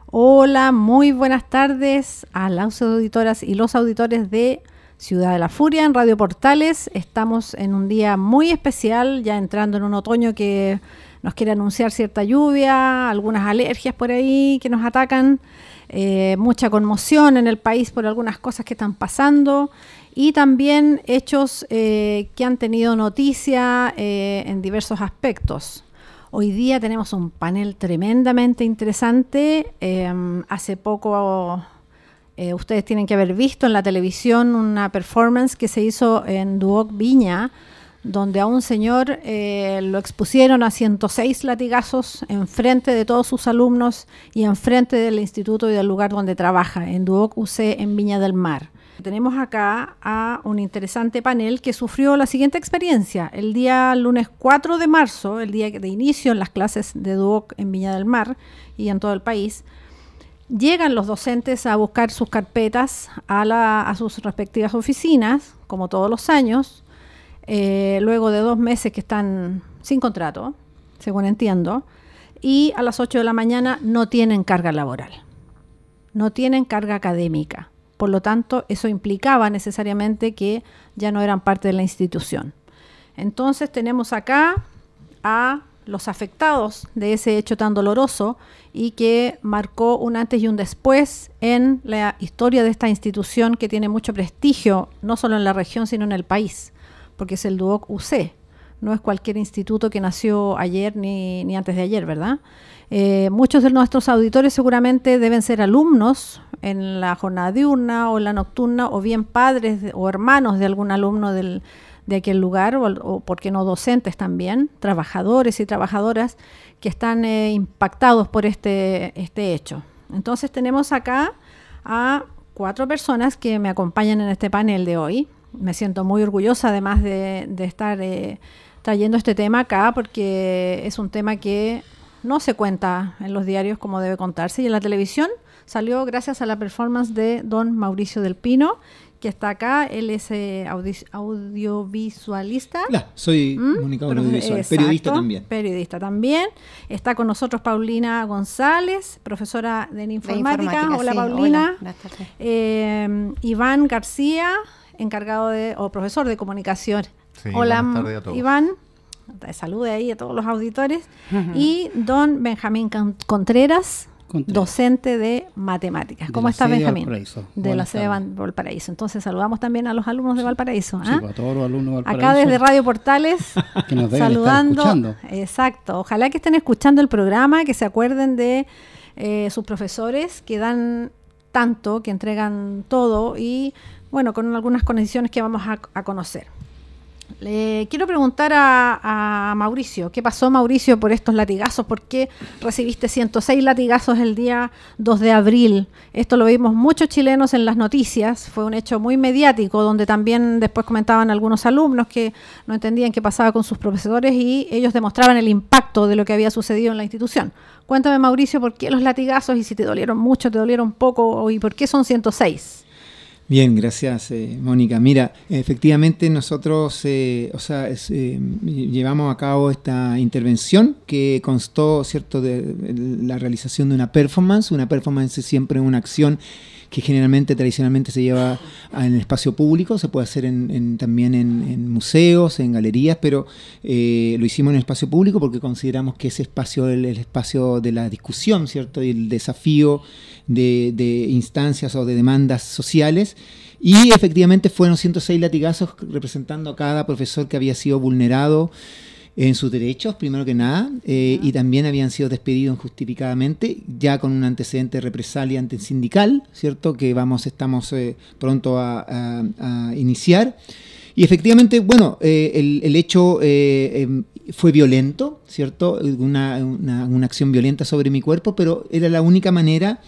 Hola, muy buenas tardes a las auditoras y los auditores de Ciudad de la Furia en Radio Portales. Estamos en un día muy especial, ya entrando en un otoño que nos quiere anunciar cierta lluvia, algunas alergias por ahí que nos atacan, mucha conmoción en el país por algunas cosas que están pasando y también hechos que han tenido noticia en diversos aspectos. Hoy día tenemos un panel tremendamente interesante. Hace poco ustedes tienen que haber visto en la televisión una performance que se hizo en Duoc Viña, donde a un señor lo expusieron a 106 latigazos en frente de todos sus alumnos y en frente del instituto y del lugar donde trabaja, en Duoc UC en Viña del Mar. Tenemos acá a un interesante panel que sufrió la siguiente experiencia. El día lunes 4 de marzo, el día de inicio en las clases de Duoc en Viña del Mar y en todo el país, llegan los docentes a buscar sus carpetas a sus respectivas oficinas, como todos los años, luego de 2 meses que están sin contrato, según entiendo, y a las 8 de la mañana no tienen carga laboral, no tienen carga académica. Por lo tanto, eso implicaba necesariamente que ya no eran parte de la institución. Entonces tenemos acá a los afectados de ese hecho tan doloroso y que marcó un antes y un después en la historia de esta institución que tiene mucho prestigio, no solo en la región, sino en el país, porque es el Duoc UC. No es cualquier instituto que nació ayer ni antes de ayer, ¿verdad? Muchos de nuestros auditores seguramente deben ser alumnos en la jornada diurna o en la nocturna, o bien padres o hermanos de algún alumno de aquel lugar, o por qué no docentes también, trabajadores y trabajadoras que están impactados por este hecho. Entonces tenemos acá a 4 personas que me acompañan en este panel de hoy. Me siento muy orgullosa además de estar trayendo este tema acá, porque es un tema que no se cuenta en los diarios como debe contarse, y en la televisión salió gracias a la performance de don Mauricio del Pino, que está acá. Él es audiovisualista. Soy comunicador audiovisual, exacto, periodista también. Está con nosotros Paulina González, profesora de informática. Hola, sí, Paulina. Hola, Iván García, encargado profesor de comunicación. Sí, hola, buenas tardes a todos. Iván. Salude ahí a todos los auditores. Y don Benjamín Contreras, docente de matemáticas. ¿Cómo está, Benjamín? De la sede de Valparaíso. Entonces saludamos también a los alumnos de Valparaíso. Sí, a todos los alumnos de Valparaíso. Acá desde Radio Portales, que nos deben saludando. Estar escuchando. Exacto. Ojalá que estén escuchando el programa, que se acuerden de sus profesores, que dan tanto, que entregan todo, y bueno, con algunas condiciones que vamos a conocer. Le quiero preguntar a Mauricio, ¿qué pasó, Mauricio, por estos latigazos? ¿Por qué recibiste 106 latigazos el día 2 de abril? Esto lo vimos muchos chilenos en las noticias, fue un hecho muy mediático, donde también después comentaban algunos alumnos que no entendían qué pasaba con sus profesores y ellos demostraban el impacto de lo que había sucedido en la institución. Cuéntame, Mauricio, ¿por qué los latigazos, y si te dolieron mucho, te dolieron poco, y por qué son 106? Bien, gracias, Mónica. Mira, efectivamente nosotros llevamos a cabo esta intervención que constó, ¿cierto?, de la realización de una performance. Una performance es siempre una acción que tradicionalmente se lleva en el espacio público, se puede hacer también en museos, en galerías, pero lo hicimos en el espacio público porque consideramos que ese espacio es el espacio de la discusión, ¿cierto?, y el desafío de instancias o de demandas sociales. Y efectivamente fueron 106 latigazos representando a cada profesor que había sido vulnerado en sus derechos, primero que nada, y también habían sido despedidos injustificadamente, ya con un antecedente de represalia antisindical, ¿cierto?, que estamos pronto a iniciar. Y efectivamente, bueno, el hecho fue violento, ¿cierto?, una acción violenta sobre mi cuerpo, pero era la única manera.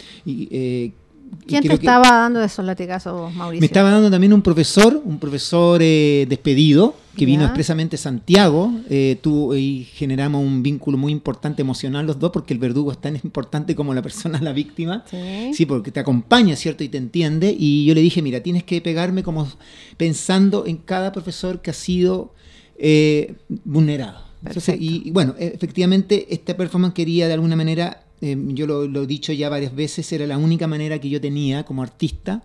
¿Quién te estaba dando esos latigazos, Mauricio? Me estaba dando también un profesor despedido, que vino expresamente a Santiago. Y generamos un vínculo muy importante emocional los dos, porque el verdugo es tan importante como la persona, la víctima. Sí, porque te acompaña, ¿cierto?, y te entiende. Y yo le dije, mira, tienes que pegarme como pensando en cada profesor que ha sido vulnerado. Entonces, y bueno, efectivamente esta performance quería de alguna manera, yo lo he dicho ya varias veces, era la única manera que yo tenía como artista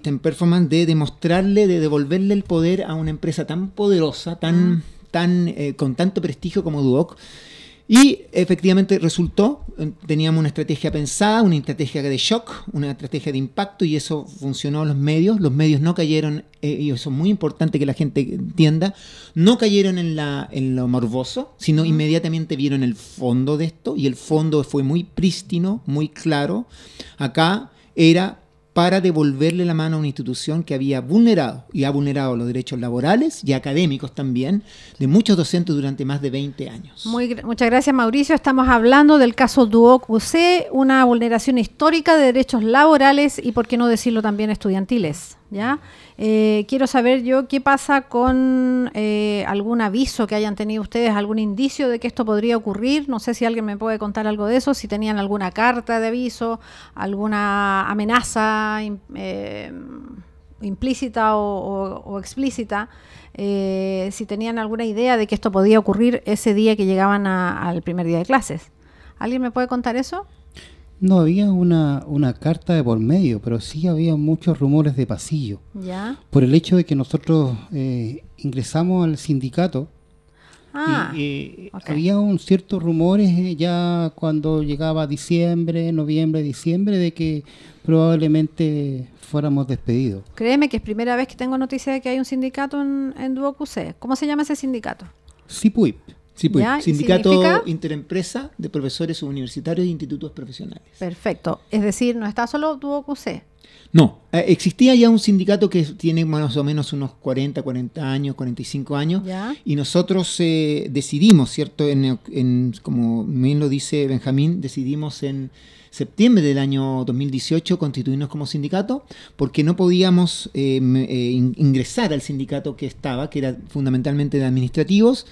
en performance, de demostrarle, de devolverle el poder a una empresa tan poderosa, con tanto prestigio como Duoc. Y efectivamente resultó, teníamos una estrategia pensada, una estrategia de shock, una estrategia de impacto, y eso funcionó en los medios no cayeron, y eso es muy importante que la gente entienda, no cayeron en lo morboso, sino inmediatamente vieron el fondo de esto, y el fondo fue muy prístino, muy claro. Acá era para devolverle la mano a una institución que había vulnerado y ha vulnerado los derechos laborales y académicos también de muchos docentes durante más de 20 años. Muchas gracias, Mauricio. Estamos hablando del caso Duoc UC, una vulneración histórica de derechos laborales y, por qué no decirlo, también estudiantiles, ¿ya? Quiero saber yo qué pasa con algún aviso que hayan tenido ustedes, algún indicio de que esto podría ocurrir. No sé si alguien me puede contar algo de eso, si tenían alguna carta de aviso, alguna amenaza implícita o explícita, si tenían alguna idea de que esto podía ocurrir ese día que llegaban al primer día de clases. ¿Alguien me puede contar eso? No había una carta de por medio, pero sí había muchos rumores de pasillo. ¿Ya? Por el hecho de que nosotros ingresamos al sindicato, okay. Había un ciertos rumores ya cuando llegaba diciembre, noviembre, diciembre, de que probablemente fuéramos despedidos. Créeme que es primera vez que tengo noticia de que hay un sindicato en Duoc UC. ¿Cómo se llama ese sindicato? SIPUIP. Sí, pues, ¿Ya? Sindicato ¿Significa? Interempresa de Profesores Universitarios e Institutos Profesionales. Perfecto. Es decir, no está solo Duoc UC. No, existía ya un sindicato que tiene más o menos unos 40 años, 45 años, ¿Ya? y nosotros decidimos, ¿cierto? Como bien lo dice Benjamín, decidimos en septiembre del año 2018 constituirnos como sindicato, porque no podíamos ingresar al sindicato que era fundamentalmente de administrativos,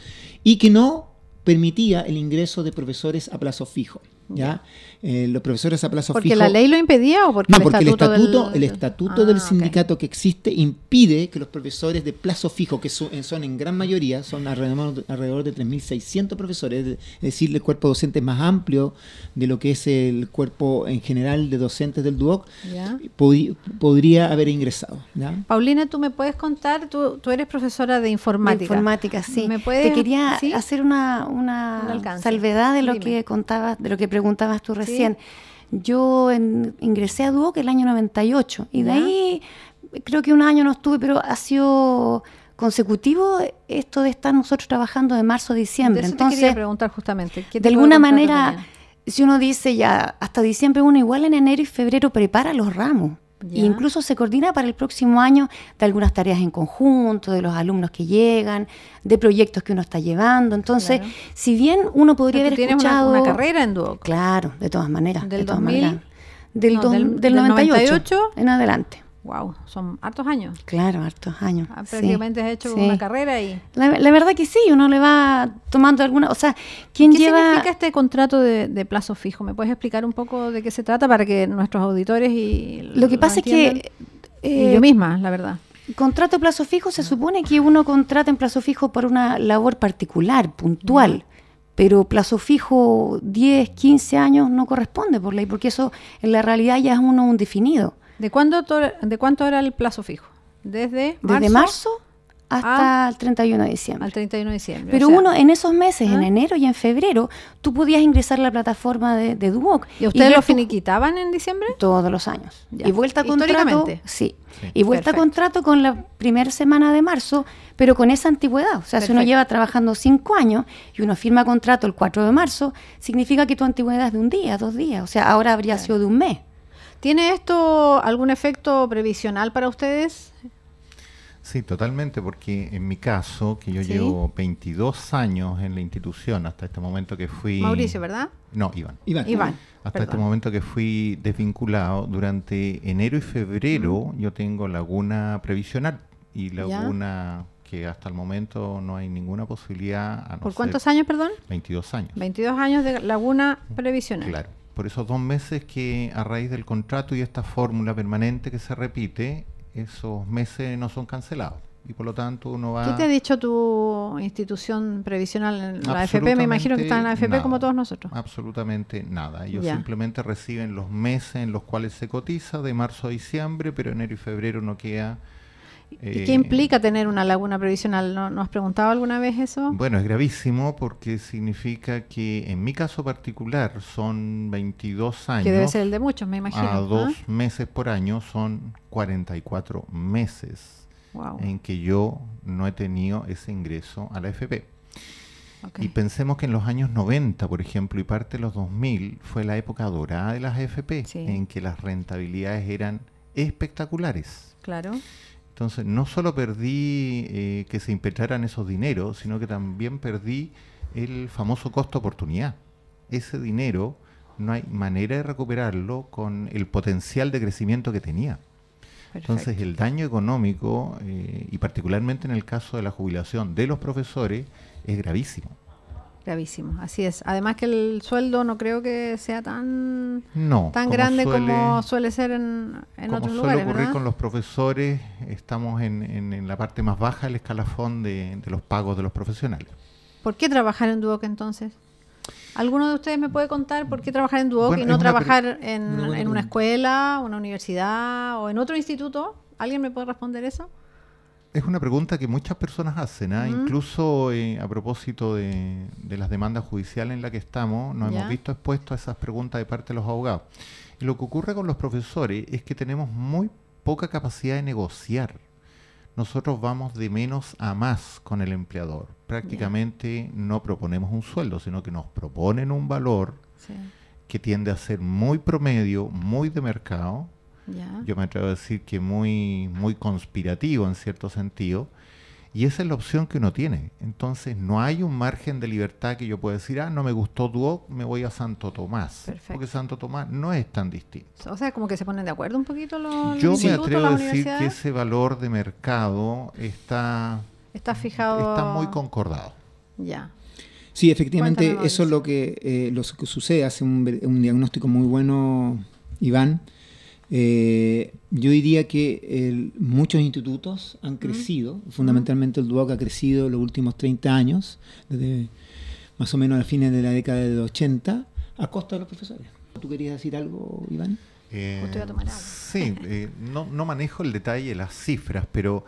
y que no permitía el ingreso de profesores a plazo fijo. ¿Ya? Los profesores a plazo ¿Porque fijo... la ley lo impedía o porque No, el porque estatuto el estatuto del ok. sindicato que existe impide que los profesores de plazo fijo, que son en gran mayoría, son alrededor de 3.600 profesores, es decir, el cuerpo docente más amplio de lo que es el cuerpo en general de docentes del Duoc, ¿Ya? podría haber ingresado. ¿Ya? Paulina, ¿tú me puedes contar? Tú eres profesora de informática. De informática, sí. ¿Me puedes, Te quería ¿sí? hacer Un una alcance. salvedad de lo Dime. que contabas, de lo que preguntabas tú Sí. recién. Yo ingresé a Duoc el año 98 y de ¿Ya? ahí creo que un año no estuve, pero ha sido consecutivo esto de estar nosotros trabajando de marzo a diciembre. De eso te Entonces, quería preguntar justamente. ¿Qué de tipo alguna contrato manera, tenían? si uno dice ya hasta diciembre, uno igual en enero y febrero prepara los ramos. Ya. E incluso se coordina para el próximo año de algunas tareas en conjunto, de los alumnos que llegan, de proyectos que uno está llevando. Entonces, Claro. si bien uno podría Pero tú haber tienes escuchado... una carrera en Duoc. Claro, de todas maneras. ¿Del de todas 2000? maneras. Del, No, dos- del del 98 98 en adelante. Wow, son hartos años. Claro, hartos años. Prácticamente sí, has hecho sí. una carrera y... La verdad que sí, uno le va tomando alguna... O sea, ¿quién ¿Qué lleva...? significa este contrato de plazo fijo? ¿Me puedes explicar un poco de qué se trata para que nuestros auditores y Lo que pasa es que... y yo misma, la verdad. Contrato a plazo fijo se supone que uno contrata en plazo fijo por una labor particular, puntual, pero plazo fijo 10, 15 años no corresponde por ley, porque eso en la realidad ya es uno un definido. ¿De cuánto era el plazo fijo? Desde Marzo hasta el 31 de diciembre. al 31 de diciembre. Pero o sea, uno en esos meses, en ¿Ah? enero y en febrero, tú podías ingresar a la plataforma de Duoc. ¿Y ustedes ver lo tu- finiquitaban en diciembre? Todos los años. Ya. Y vuelta a contrato. Históricamente. Sí. Y vuelta a Perfecto. contrato con la primera semana de marzo, pero con esa antigüedad. O sea, si uno Perfecto. lleva trabajando 5 años y uno firma contrato el 4 de marzo, significa que tu antigüedad es de un día, 2 días. O sea, ahora habría sido de un mes. ¿Tiene esto algún efecto previsional para ustedes? Sí, totalmente, porque en mi caso, que yo Sí. llevo 22 años en la institución, hasta este momento que fui... Mauricio, ¿verdad? No, Iván. Iván. Hasta perdón. este momento que fui desvinculado, durante enero y febrero yo tengo laguna previsional y Ya. laguna que hasta el momento no hay ninguna posibilidad. A no ¿Por ser cuántos años, perdón? 22 años. 22 años de laguna previsional. Claro. Por esos 2 meses que a raíz del contrato y esta fórmula permanente que se repite, esos meses no son cancelados. y por lo tanto uno va... ¿Qué te ha dicho tu institución previsional? La AFP, me imagino que está en la AFP nada, como todos nosotros. Absolutamente nada. Ellos Ya. simplemente reciben los meses en los cuales se cotiza, de marzo a diciembre, pero enero y febrero no queda... ¿Y qué implica tener una laguna previsional? ¿No has preguntado alguna vez eso? Bueno, es gravísimo porque significa que en mi caso particular son 22 años. Que debe ser el de muchos, me imagino. A 2 meses por año son 44 meses Wow. en que yo no he tenido ese ingreso a la AFP. Okay. Y pensemos que en los años 90, por ejemplo, y parte de los 2000, fue la época dorada de las AFP, Sí. en que las rentabilidades eran espectaculares. Claro. Entonces, no solo perdí que se impetraran esos dineros, sino que también perdí el famoso costo-oportunidad. Ese dinero no hay manera de recuperarlo con el potencial de crecimiento que tenía. Perfecto. Entonces, el daño económico, y particularmente en el caso de la jubilación de los profesores, es gravísimo. Gravísimo, así es. Además que el sueldo no creo que sea tan Como grande como suele ser en como otros suele lugares, ocurrir ¿verdad? con los profesores, estamos en la parte más baja del escalafón de los pagos de los profesionales. ¿Por qué trabajar en Duoc entonces? ¿Alguno de ustedes me puede contar por qué trabajar en Duoc Bueno, y es no una trabajar en una buena una pregunta. escuela, una universidad o en otro instituto? ¿Alguien me puede responder eso? Es una pregunta que muchas personas hacen, ¿ah? Ujú. Incluso a propósito de las demandas judiciales en las que estamos, nos Ya. hemos visto expuestos a esas preguntas de parte de los abogados. Y lo que ocurre con los profesores es que tenemos muy poca capacidad de negociar. Nosotros vamos de menos a más con el empleador. Prácticamente no proponemos un sueldo, sino que nos proponen un valor Sí, que tiende a ser muy promedio, muy de mercado. ya. Yo me atrevo a decir que muy conspirativo en cierto sentido, y esa es la opción que uno tiene. Entonces no hay un margen de libertad que yo pueda decir, no me gustó Duoc, me voy a Santo Tomás. Perfecto. Porque Santo Tomás no es tan distinto. O sea, como que se ponen de acuerdo un poquito los Yo me institutos, atrevo a las decir que universidades. ese valor de mercado está Está muy concordado. Ya. Sí, efectivamente, Cuéntanos, eso es lo que sucede. Hace un diagnóstico muy bueno, Iván. Yo diría que muchos institutos han crecido, fundamentalmente el Duoc ha crecido los últimos 30 años, desde más o menos a fines de la década de los 80, a costa de los profesores. ¿Tú querías decir algo, Iván? Justo iba a tomar agua. Sí, no manejo el detalle de las cifras, pero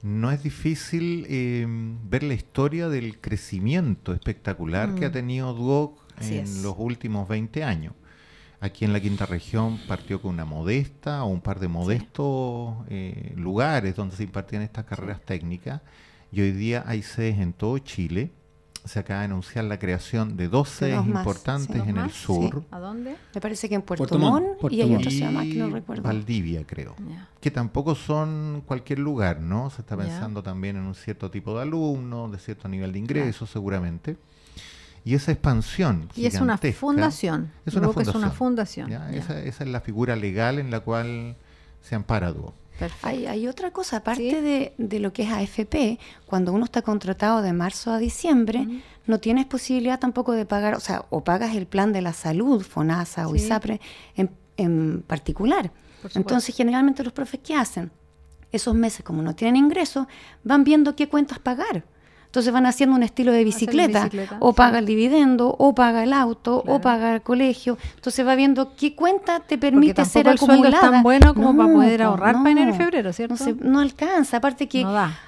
no es difícil ver la historia del crecimiento espectacular que ha tenido Duoc Así en es. los últimos 20 años. Aquí en la quinta región partió con una modesta o un par de modestos lugares donde se impartían estas carreras técnicas, y hoy día hay sedes en todo Chile. Se acaba de anunciar la creación de 2 sedes dos más, importantes sí, dos en el más, sur. ¿A dónde? Me parece que en Puerto, Puerto Montt, Montt Puerto y hay Montt. otra ciudad más que no recuerdo. Valdivia, creo. Ya. Que tampoco son cualquier lugar, ¿no? Se está Ya. pensando también en un cierto tipo de alumnos, de cierto nivel de ingresos, seguramente. Y esa expansión Y es una gigantesca, fundación. Es una Duoc es una fundación. fundación. ¿ya? Ya. Esa es la figura legal en la cual se ampara Duoc. Perfecto. Hay otra cosa, aparte Sí. de lo que es AFP, cuando uno está contratado de marzo a diciembre, no tienes posibilidad tampoco de pagar, o sea, o pagas el plan de la salud, FONASA o Sí. ISAPRE en particular. Por supuesto. Entonces, generalmente los profes, ¿qué hacen? Esos meses, como no tienen ingresos, van viendo qué cuentas pagar. Entonces van haciendo un estilo de bicicleta, o sí. paga el dividendo, o paga el auto, Claro. o paga el colegio. Entonces va viendo qué cuenta te Porque permite ser tampoco el sueldo acumulada. es tan bueno como para poder pues, ahorrar para enero y febrero, ¿cierto? No alcanza. Aparte que No da.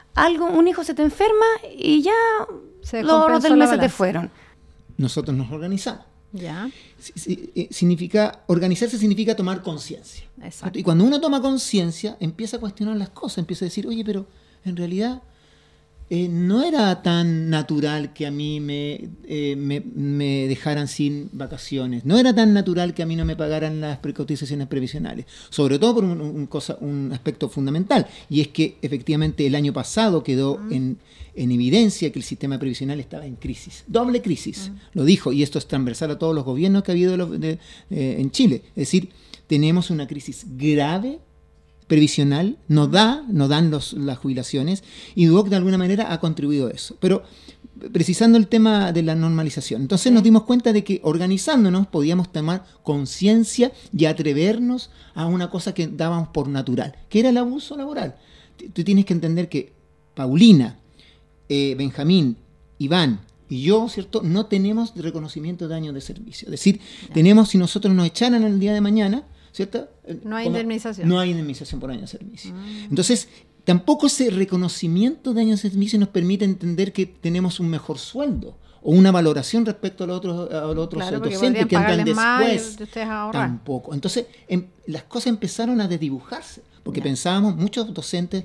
un hijo se te enferma y ya Se los ahorros compensó del la mes se te balanza. fueron. Nosotros nos organizamos. Ya. Organizarse significa tomar conciencia. Exacto. Y cuando uno toma conciencia, empieza a cuestionar las cosas, empieza a decir, oye, pero en realidad no era tan natural que a mí me dejaran sin vacaciones, no era tan natural que a mí no me pagaran las cotizaciones previsionales, sobre todo por un aspecto fundamental, y es que efectivamente el año pasado quedó en evidencia que el sistema previsional estaba en crisis, doble crisis, lo dijo, y esto es transversal a todos los gobiernos que ha habido en Chile, es decir, tenemos una crisis grave previsional, no dan las jubilaciones, y Duoc de alguna manera ha contribuido a eso. Pero precisando el tema de la normalización, entonces nos dimos cuenta de que organizándonos podíamos tomar conciencia y atrevernos a una cosa que dábamos por natural, que era el abuso laboral. Tú tienes que entender que Paulina, Benjamín, Iván y yo, ¿cierto? No tenemos reconocimiento de años de servicio. Es decir, tenemos, si nosotros nos echaran el día de mañana, ¿cierto? No hay indemnización. No hay indemnización por año de servicio. Entonces, tampoco ese reconocimiento de años de servicio nos permite entender que tenemos un mejor sueldo o una valoración respecto a los otros Claro, porque docentes que entran podrían pagarles más después. y ustedes ahorrar. Tampoco. Entonces, las cosas empezaron a desdibujarse, porque pensábamos, muchos docentes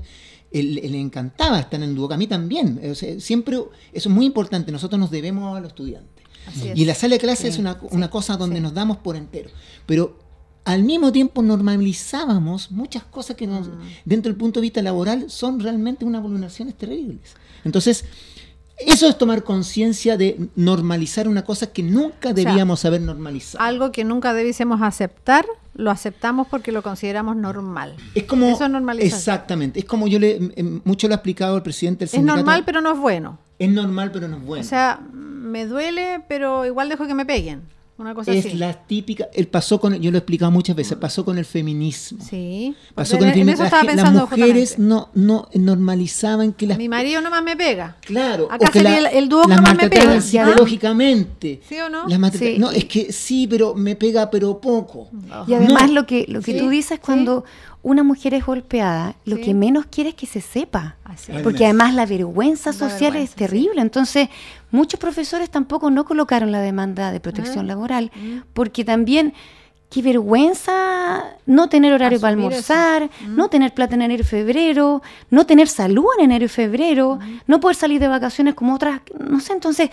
le encantaba estar en Duoc, a mí también. O sea, siempre, eso es muy importante, nosotros nos debemos a los estudiantes. Así es. Y la sala de clase es una cosa donde nos damos por entero. Pero al mismo tiempo normalizábamos muchas cosas que dentro del punto de vista laboral son realmente unas vulneraciones terribles. Entonces, eso es tomar conciencia de normalizar una cosa que nunca debíamos haber normalizado. Algo que nunca debiésemos aceptar, lo aceptamos porque lo consideramos normal. Es como, eso es normalización. Exactamente. Es como mucho lo ha explicado el presidente del Es sindicato. normal, pero no es bueno. Es normal, pero no es bueno. O sea, me duele, pero igual dejo que me peguen. Una cosa es así. la típica, yo lo he explicado muchas veces, pasó con el feminismo. Sí. Pasó con el feminismo. Las mujeres no normalizaban que mi marido nomás me pega. Claro. Acá sería el Duoc nomás me pega. Psicológicamente. ¿Sí o no? Sí. No, es que sí, pero me pega, pero poco. Y además lo que tú dices cuando una mujer es golpeada, lo que menos quiere es que se sepa. Porque además la vergüenza social es terrible. Entonces, muchos profesores tampoco no colocaron la demanda de protección laboral, porque también, qué vergüenza no tener horario para almorzar, no tener plata en enero y febrero, no tener salud en enero y febrero, no poder salir de vacaciones como otras, no sé. Entonces,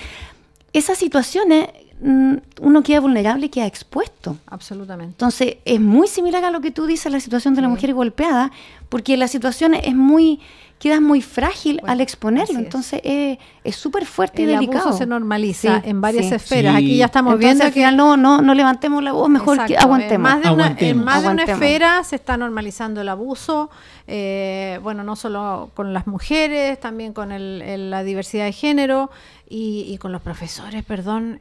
esas situaciones uno queda vulnerable y queda expuesto. Absolutamente. Entonces, es muy similar a lo que tú dices, la situación de la mujer golpeada, porque la situación quedas muy frágil al exponerlo. Entonces, es súper fuerte y delicado. El abuso se normaliza en varias esferas. Aquí ya estamos viendo al final no levantemos la voz, mejor que aguantemos. En más de una esfera se está normalizando el abuso, no solo con las mujeres, también con la diversidad de género y con los profesores,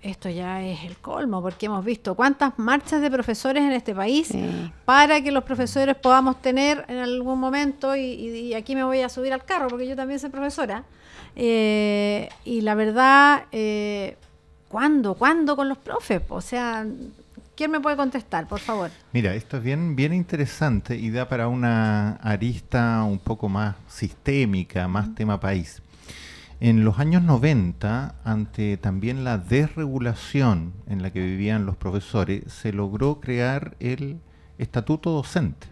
esto ya es el colmo, porque hemos visto cuántas marchas de profesores en este país para que los profesores podamos tener en algún momento, y aquí me voy a subir al carro porque yo también soy profesora, y la verdad, ¿cuándo con los profes? O sea, ¿quién me puede contestar, por favor? Mira, esto es bien interesante y da para una arista un poco más sistémica, más tema país. En los años 90, ante también la desregulación en la que vivían los profesores, se logró crear el estatuto docente,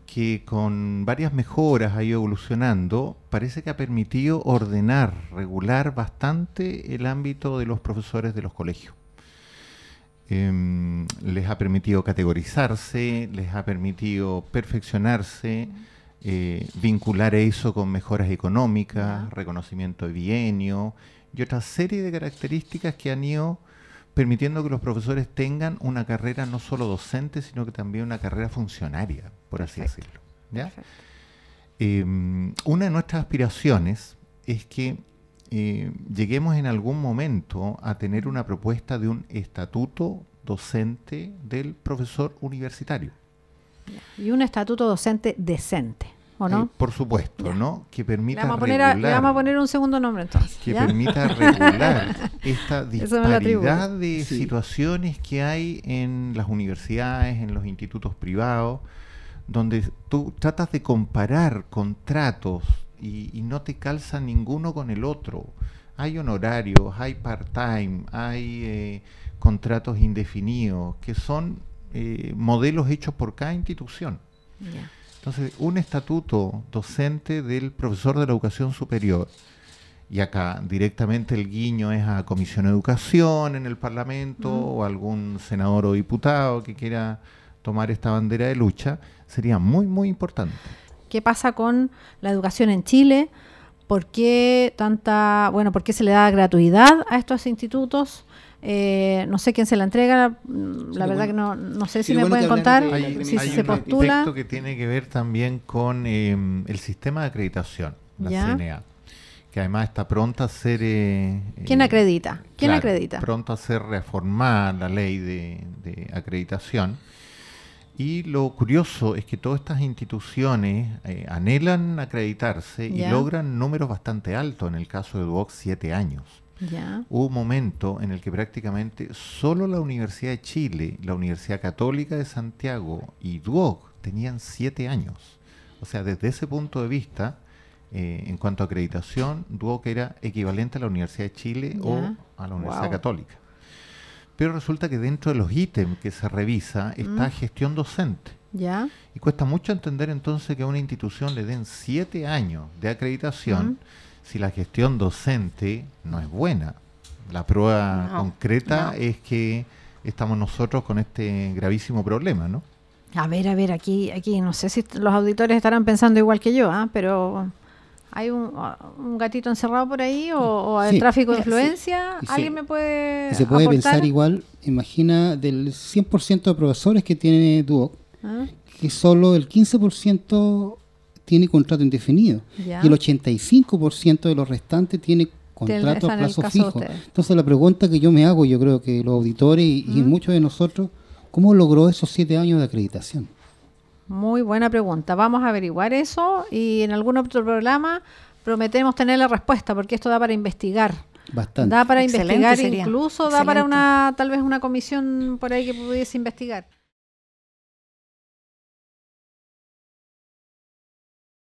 que con varias mejoras ha ido evolucionando. Parece que ha permitido ordenar, regular bastante el ámbito de los profesores de los colegios. Les ha permitido categorizarse, les ha permitido perfeccionarse, vincular eso con mejoras económicas, reconocimiento de bienio y otra serie de características que han ido permitiendo que los profesores tengan una carrera no solo docente, sino que también una carrera funcionaria, por así decirlo. ¿Ya? Una de nuestras aspiraciones es que lleguemos en algún momento a tener una propuesta de un estatuto docente del profesor universitario. Y un estatuto docente decente, ¿o no? Por supuesto, ¿no? Que permita le vamos a poner un segundo nombre entonces. Que permita regular esta disparidad de situaciones que hay en las universidades, en los institutos privados, donde tú tratas de comparar contratos y no te calza ninguno con el otro. Hay honorarios, hay part-time, hay contratos indefinidos, que son modelos hechos por cada institución. Entonces, un estatuto docente del profesor de la educación superior, y acá directamente el guiño es a Comisión de Educación en el Parlamento o algún senador o diputado que quiera tomar esta bandera de lucha, sería muy importante. ¿Qué pasa con la educación en Chile? ¿Por qué por qué se le da gratuidad a estos institutos? No sé quién se la entrega, la verdad que no sé si me pueden contar si se postula. Hay un aspecto que tiene que ver también con el sistema de acreditación, la CNA, que además está pronta a ser... ¿Quién acredita? ¿Quién acredita? Pronto a ser reformada la ley de acreditación. Y lo curioso es que todas estas instituciones anhelan acreditarse y Ya. logran números bastante altos. En el caso de Duoc, 7 años. Ya. Hubo un momento en el que prácticamente solo la Universidad de Chile, la Universidad Católica de Santiago y Duoc tenían 7 años. O sea, desde ese punto de vista, en cuanto a acreditación, Duoc era equivalente a la Universidad de Chile Ya. o a la Universidad Wow. Católica. Pero resulta que dentro de los ítems que se revisa está gestión docente. Ya. Y cuesta mucho entender entonces que a una institución le den 7 años de acreditación si la gestión docente no es buena. La prueba No, concreta no. es que estamos nosotros con este gravísimo problema, ¿no? A ver, aquí, no sé si los auditores estarán pensando igual que yo, pero ¿hay un gatito encerrado por ahí o hay Sí. tráfico de Sí. influencia? Y ¿Alguien sí. me puede Y se puede aportar? pensar igual, imagina del 100% de profesores que tiene Duoc, ¿Ah? que solo el 15% tiene contrato indefinido Ya. y el 85% de los restantes tiene contrato Está a en el plazo caso de fijo. ustedes. Entonces la pregunta que yo me hago, yo creo que los auditores y muchos de nosotros, ¿cómo logró esos 7 años de acreditación? Muy buena pregunta. Vamos a averiguar eso y en algún otro programa prometemos tener la respuesta porque esto da para investigar. Bastante. Da para Excelente investigar, sería. incluso da para Excelente. tal vez una comisión por ahí que pudiese investigar.